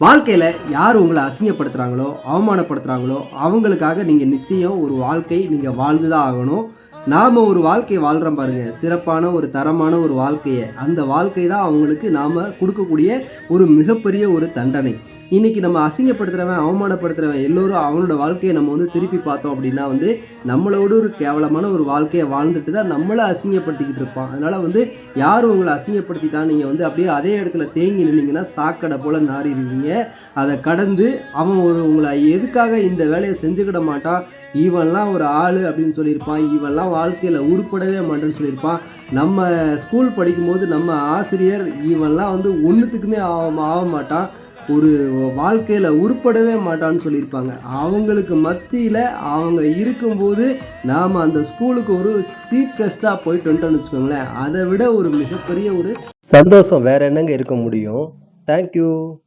வாழ்க்கையில் யார் உங்களை அசிங்கப்படுத்துகிறாங்களோ அவமானப்படுத்துகிறாங்களோ அவங்களுக்காக நீங்கள் நிச்சயம் ஒரு வாழ்க்கை நீங்கள் வாழ்ந்து தான் ஆகணும். நாம் ஒரு வாழ்க்கையை வாழ்கிறோம் பாருங்கள், சிறப்பான ஒரு தரமான ஒரு வாழ்க்கையை, அந்த வாழ்க்கை தான் அவங்களுக்கு நாம் கொடுக்கக்கூடிய ஒரு மிகப்பெரிய ஒரு தண்டனை. இன்றைக்கி நம்ம அசிங்கப்படுத்துகிறவன் அவமானப்படுத்துகிறவன் எல்லோரும் அவனோட வாழ்க்கையை நம்ம திருப்பி பார்த்தோம் அப்படின்னா நம்மளோட ஒரு கேவலமான ஒரு வாழ்க்கையை வாழ்ந்துட்டு தான் நம்மளை அசிங்கப்படுத்திக்கிட்டு இருப்பான். அதனால் யாரும் உங்களை அசிங்கப்படுத்திட்டா நீங்கள் அப்படியே அதே இடத்துல தேங்கி நின்னீங்கன்னா சாக்கடை போல் நாறிடுவீங்க. அதை கடந்து அவன் உங்களை எதுக்காக இந்த வேலையை செஞ்சுக்கிட மாட்டான், இவன்லாம் ஒரு ஆள் அப்படின்னு சொல்லியிருப்பான், இவன்லாம் வாழ்க்கையில் உருப்படவே மாட்டேன்னு சொல்லியிருப்பான். நம்ம ஸ்கூல் படிக்கும்போது நம்ம ஆசிரியர் இவன்லாம் ஒன்றுத்துக்குமே ஆக மாட்டான், ஒரு வாழ்க்கையில் உருப்படவே மாட்டான்னு சொல்லியிருப்பாங்க. அவங்களுக்கு மத்தியில் அவங்க இருக்கும்போது நாம் அந்த ஸ்கூலுக்கு ஒரு சீஃப் கெஸ்ட்டாக போயிட்டு வந்துட்டோம்னு வச்சுக்கோங்களேன், அதை விட ஒரு மிகப்பெரிய ஒரு சந்தோஷம் வேற என்னங்க இருக்க முடியும். தேங்க்யூ.